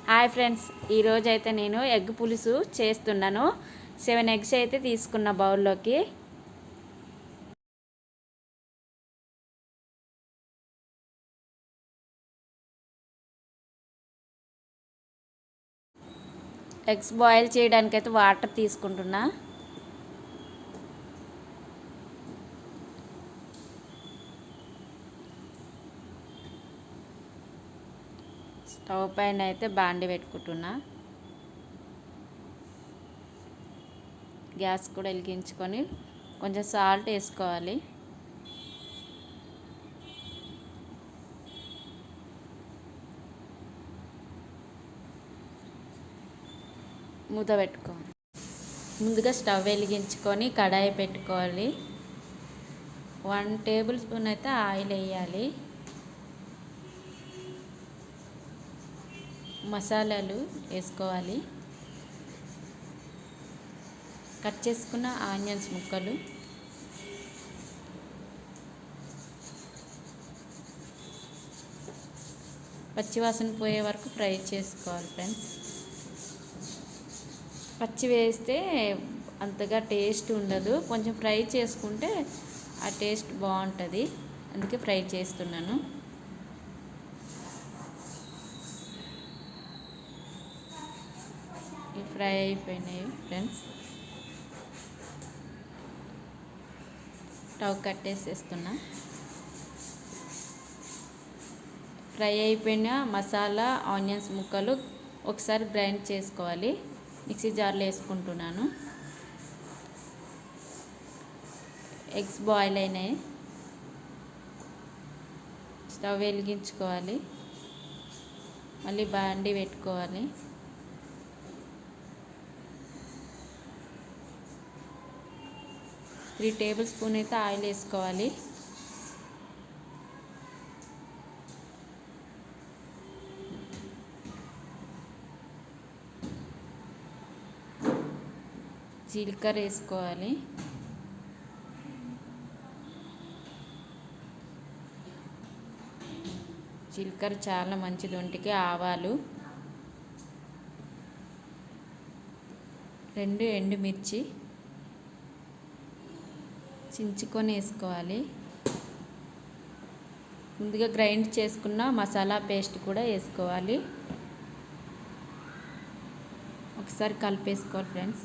Hi friends, ఈరోజు అయితే నేను ఎగ్ పులుసు చేస్తున్నాను. 7 ఎగ్స్ అయితే తీసుకున్న బౌల్లోకి. ఎగ్స్ బాయిల్ చేయడానికి అయితే వాటర్ తీసుకుంటున్నా. స్టవ్ పైన అయితే బాండి పెట్టుకుంటున్నా. గ్యాస్ కూడా వెలిగించుకొని కొంచెం సాల్ట్ వేసుకోవాలి. మూత పెట్టుకోవాలి. ముందుగా స్టవ్ వెలిగించుకొని కడాయి పెట్టుకోవాలి. 1 టేబుల్ స్పూన్ అయితే ఆయిల్ వేయాలి. మసాలాలు వేసుకోవాలి. కట్ చేసుకున్న ఆనియన్స్ ముక్కలు, పచ్చివాసన పోయే వరకు ఫ్రై చేసుకోవాలి ఫ్రెండ్స్. పచ్చి వేస్తే అంతగా టేస్ట్ ఉండదు, కొంచెం ఫ్రై చేసుకుంటే ఆ టేస్ట్ బాగుంటుంది. అందుకే ఫ్రై చేస్తున్నాను. ఫ్రై అయిపోయినాయి ఫ్రెండ్స్. స్టవ్ కట్టేసేస్తున్నా. ఫ్రై అయిపోయిన మసాలా ఆనియన్స్ ముక్కలు ఒకసారి గ్రైండ్ చేసుకోవాలి. మిక్సీ జార్లో వేసుకుంటున్నాను. ఎగ్స్ బాయిల్ అయినాయి. స్టవ్ వెలిగించుకోవాలి. మళ్ళీ బాండి పెట్టుకోవాలి. 3 టేబుల్ స్పూన్ అయితే ఆయిల్ వేసుకోవాలి. జీలకర్ర వేసుకోవాలి. జీలకర్ర చాలా మంచిది ఒంటికి. ఆవాలు, 2 ఎండుమిర్చి చించుకొని వేసుకోవాలి. ముందుగా గ్రైండ్ చేసుకున్న మసాలా పేస్ట్ కూడా వేసుకోవాలి. ఒకసారి కలిపేసుకోవాలి ఫ్రెండ్స్.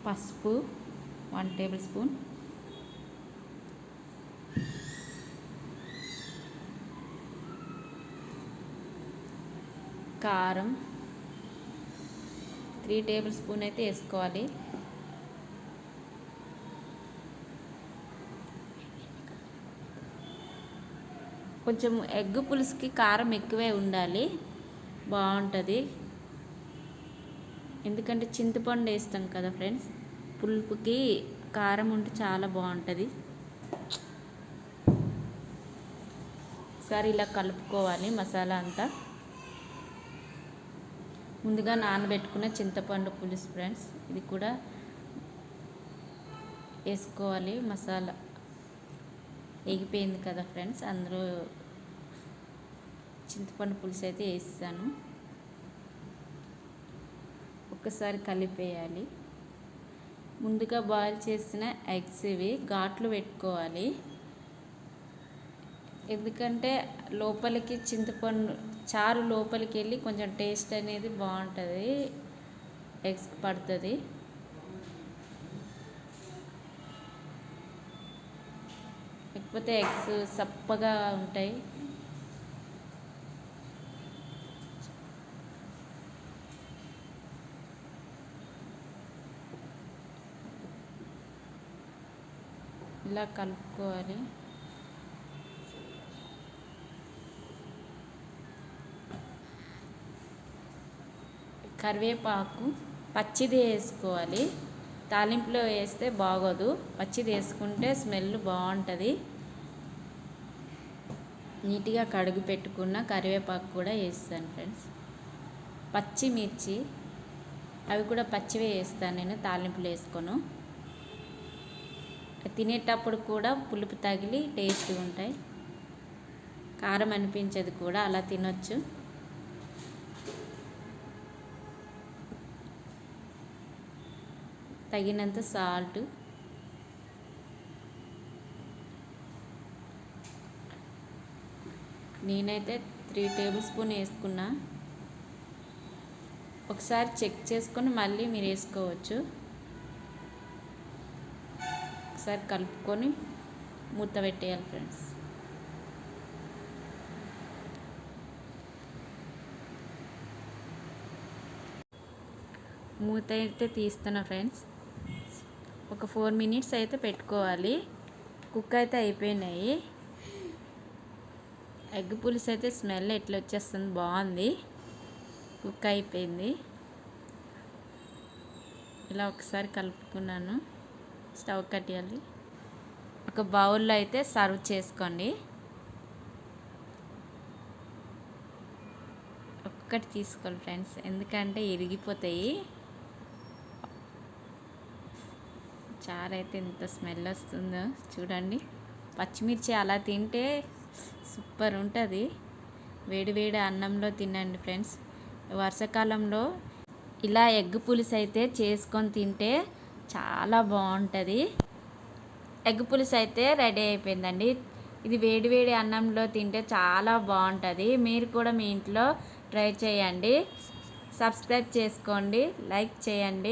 పసుపు 1 టేబుల్ స్పూన్, కారం 3 టేబుల్ స్పూన్ అయితే వేసుకోవాలి. కొంచెం ఎగ్ పులుసుకి కారం ఎక్కువే ఉండాలి, బాగుంటుంది. ఎందుకంటే చింతపండు వేస్తాం కదా ఫ్రెండ్స్, పులుపుకి కారం ఉంటే చాలా బాగుంటుంది. ఒకసారి ఇలా కలుపుకోవాలి మసాలా అంతా. ముందుగా నానబెట్టుకున్న చింతపండు పులుసు ఫ్రెండ్స్, ఇది కూడా వేసుకోవాలి. మసాలా ఎగిపోయింది కదా ఫ్రెండ్స్, అందులో చింతపండు పులుసు అయితే వేస్తాను. ఒక్కసారి కలిపేయాలి. ముందుగా బాయిల్ చేసిన ఎగ్స్ ఇవి ఘాట్లు పెట్టుకోవాలి. ఎందుకంటే లోపలికి చింతపండు చారు లోపలికి వెళ్ళి కొంచెం టేస్ట్ అనేది బాగుంటుంది, ఎగ్స్కి పడుతుంది. లేకపోతే ఎగ్స్ సప్పగా ఉంటాయి. ఇలా కలుపుకోవాలి. కరివేపాకు పచ్చిది వేసుకోవాలి. తాలింపులో వేస్తే బాగోదు, పచ్చిది వేసుకుంటే స్మెల్ బాగుంటుంది. నీట్గా కడుగు పెట్టుకున్న కరివేపాకు కూడా వేస్తాను ఫ్రెండ్స్. పచ్చిమిర్చి అవి కూడా పచ్చివే వేస్తాను నేను, తాలింపులో వేసుకోను. తినేటప్పుడు కూడా పులుపు తగిలి టేస్ట్గా ఉంటాయి. కారం అనిపించదు కూడా, అలా తినొచ్చు. తగినంత సాల్ట్, నేనైతే 3 టేబుల్ స్పూన్ వేసుకున్నా. ఒకసారి చెక్ చేసుకొని మళ్ళీ మీరు వేసుకోవచ్చు. ఒకసారి కలుపుకొని మూత పెట్టేయాలి ఫ్రెండ్స్. మూత అయితే తీస్తున్నా ఫ్రెండ్స్. ఒక 4 మినిట్స్ అయితే పెట్టుకోవాలి. కుక్ అయితే అయిపోయినాయి. ఎగ్ పులుసు అయితే స్మెల్ ఎట్లా వచ్చేస్తుంది, బాగుంది. కుక్ అయిపోయింది. ఇలా ఒకసారి కలుపుకున్నాను. స్టవ్ కట్టేయాలి. ఒక బౌల్లో అయితే సర్వ్ చేసుకోండి. ఒక్కటి తీసుకోండి ఫ్రెండ్స్, ఎందుకంటే ఇరిగిపోతాయి. చారు అయితే ఎంత స్మెల్ వస్తుందో చూడండి. పచ్చిమిర్చి అలా తింటే సూపర్ ఉంటుంది. వేడి వేడి అన్నంలో తినండి ఫ్రెండ్స్. వర్షాకాలంలో ఇలా ఎగ్ పులుసు అయితే చేసుకొని తింటే చాలా బాగుంటుంది. ఎగ్ పులుసు అయితే రెడీ అయిపోయిందండి. ఇది వేడి వేడి అన్నంలో తింటే చాలా బాగుంటుంది. మీరు కూడా మీ ఇంట్లో ట్రై చేయండి. సబ్స్క్రైబ్ చేసుకోండి, లైక్ చేయండి.